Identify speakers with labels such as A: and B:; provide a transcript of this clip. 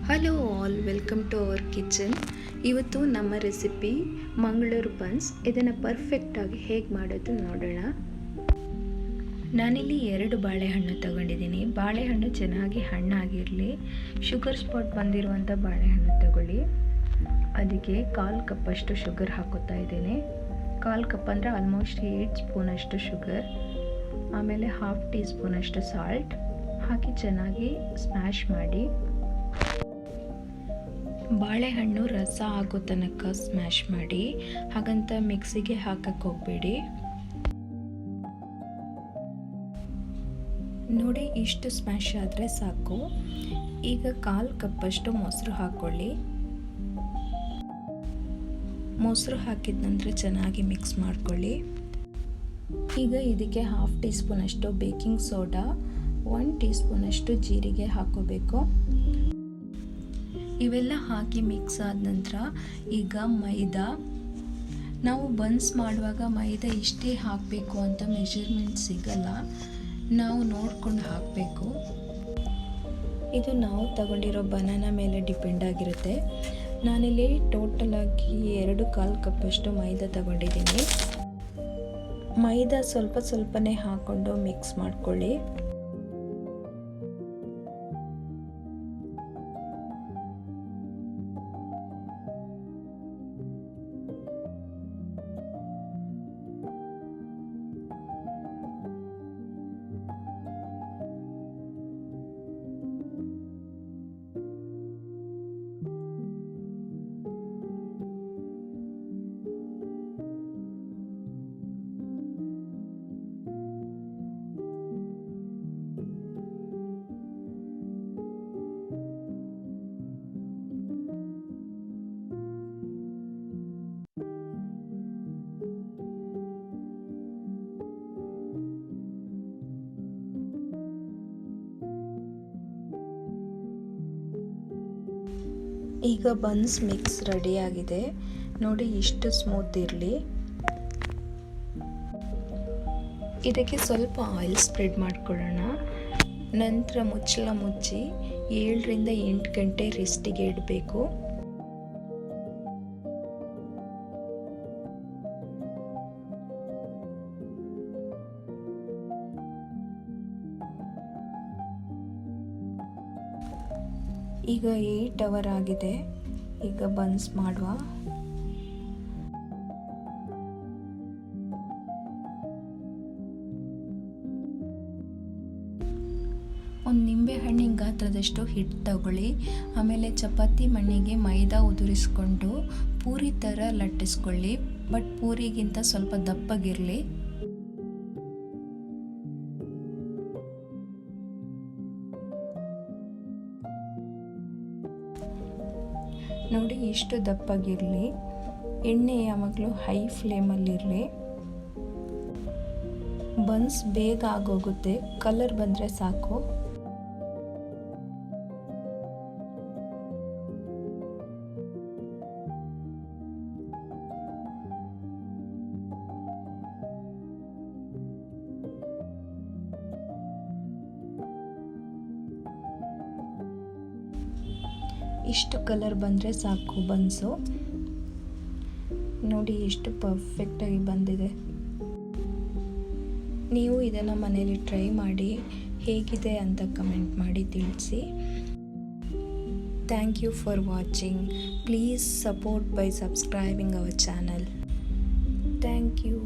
A: Hello all, welcome to our kitchen. ಇವತ್ತು ನಮ್ಮ recipe Mangaluru buns. ಇದನ್ನು ಪರ್ಫೆಕ್ಟಾಗಿ ಹೇಗೆ ಮಾಡೋದು ನೋಡೋಣ. ನಾನಿಲ್ಲಿ 2 ಬಾಳೆಹಣ್ಣು ತಗೊಂಡಿದ್ದೀನಿ. ಬಾಳೆಹಣ್ಣು ಚೆನ್ನಾಗಿ ಹಣ್ಣಾಗಿರಲಿ. ಶುಗರ್ ಸ್ಪಾಟ್ ಬಂದಿರುವಂಥ ಬಾಳೆಹಣ್ಣು ತಗೊಳ್ಳಿ. ಅದಕ್ಕೆ 1/4 ಕಪ್ಪಷ್ಟು ಶುಗರ್ ಹಾಕೋತಾ ಇದ್ದೀನಿ. 1/4 ಕಪ್ ಅಂದರೆ ಆಲ್ಮೋಸ್ಟ್ 8 ಸ್ಪೂನಷ್ಟು ಶುಗರ್. ಆಮೇಲೆ 1/2 ಟೀ ಸ್ಪೂನಷ್ಟು ಸಾಲ್ಟ್ ಹಾಕಿ ಚೆನ್ನಾಗಿ ಸ್ಮ್ಯಾಶ್ ಮಾಡಿ. ಬಾಳೆಹಣ್ಣು ರಸ ಆಗೋ ತನಕ ಸ್ಮ್ಯಾಶ್ ಮಾಡಿ. ಹಾಗಂತ ಮಿಕ್ಸಿಗೆ ಹಾಕಕ್ಕೆ ಹೋಗಬೇಡಿ. ನೋಡಿ, ಇಷ್ಟು ಸ್ಮ್ಯಾಶ್ ಆದರೆ ಸಾಕು. ಈಗ 1/4 ಕಪ್ಪಷ್ಟು ಮೊಸರು ಹಾಕ್ಕೊಳ್ಳಿ. ಮೊಸರು ಹಾಕಿದ ನಂತರ ಚೆನ್ನಾಗಿ ಮಿಕ್ಸ್ ಮಾಡ್ಕೊಳ್ಳಿ. ಈಗ ಇದಕ್ಕೆ 1/2 ಟೀ ಸ್ಪೂನಷ್ಟು ಬೇಕಿಂಗ್ ಸೋಡಾ, 1 ಟೀ ಸ್ಪೂನಷ್ಟು ಜೀರಿಗೆ ಹಾಕೋಬೇಕು. ಇವೆಲ್ಲ ಹಾಕಿ ಮಿಕ್ಸ್ ಆದ ನಂತರ ಈಗ ಮೈದಾ. ನಾವು ಬನ್ಸ್ ಮಾಡುವಾಗ ಮೈದಾ ಇಷ್ಟೇ ಹಾಕಬೇಕು ಅಂತ ಮೆಜರ್ಮೆಂಟ್ ಸಿಗಲ್ಲ, ನಾವು ನೋಡ್ಕೊಂಡು ಹಾಕಬೇಕು. ಇದು ನಾವು ತಗೊಂಡಿರೋ ಬನಾನಾ ಮೇಲೆ ಡಿಪೆಂಡ್ ಆಗಿರುತ್ತೆ. ನಾನಿಲ್ಲಿ ಟೋಟಲಾಗಿ 2/4 ಕಪ್ಪಷ್ಟು ಮೈದಾ ತಗೊಂಡಿದ್ದೀನಿ. ಮೈದಾ ಸ್ವಲ್ಪನೇ ಹಾಕ್ಕೊಂಡು ಮಿಕ್ಸ್ ಮಾಡ್ಕೊಳ್ಳಿ. ಈಗ ಬನ್ಸ್ ಮಿಕ್ಸ್ ರೆಡಿಯಾಗಿದೆ. ನೋಡಿ, ಇಷ್ಟು ಸ್ಮೂತ್ ಇರಲಿ. ಇದಕ್ಕೆ ಸ್ವಲ್ಪ ಆಯಿಲ್ ಸ್ಪ್ರೆಡ್ ಮಾಡ್ಕೊಳ್ಳೋಣ. ನಂತರ ಮುಚ್ಚಳ ಮುಚ್ಚಿ 7 ರಿಂದ 8 ಗಂಟೆ ರೆಸ್ಟಿಗೆ ಇಡಬೇಕು. ಈಗ 8 ಅವರ್ ಆಗಿದೆ. ಈಗ ಬನ್ಸ್ ಮಾಡುವ. ಒಂದು ನಿಂಬೆ ಹಣ್ಣಿನ ಗಾತ್ರದಷ್ಟು ಹಿಟ್ಟು ತಗೊಳ್ಳಿ. ಆಮೇಲೆ ಚಪಾತಿ ಮಣ್ಣಿಗೆ ಮೈದಾ ಉದುರಿಸ್ಕೊಂಡು ಪೂರಿ ಥರ ಲಟ್ಟಿಸ್ಕೊಳ್ಳಿ. ಬಟ್ ಪೂರಿಗಿಂತ ಸ್ವಲ್ಪ ದಪ್ಪಗಿರಲಿ. ನೋಡಿ, ಇಷ್ಟು ದಪ್ಪಾಗಿರಲಿ. ಎಣ್ಣೆ ಯಾವಾಗಲೂ ಹೈ ಫ್ಲೇಮಲ್ಲಿರಲಿ. ಬನ್ಸ್ ಬೇಗ ಆಗೋಗುತ್ತೆ. ಕಲರ್ ಬಂದರೆ ಸಾಕು. ಇಷ್ಟು ಕಲರ್ ಬಂದರೆ ಸಾಕು ಬನ್ಸು. ನೋಡಿ, ಎಷ್ಟು ಪರ್ಫೆಕ್ಟಾಗಿ ಬಂದಿದೆ. ನೀವು ಇದನ್ನು ಮನೇಲಿ ಟ್ರೈ ಮಾಡಿ ಹೇಗಿದೆ ಅಂತ ಕಮೆಂಟ್ ಮಾಡಿ ತಿಳಿಸಿ. Thank you for watching. Please support by subscribing our channel. Thank you.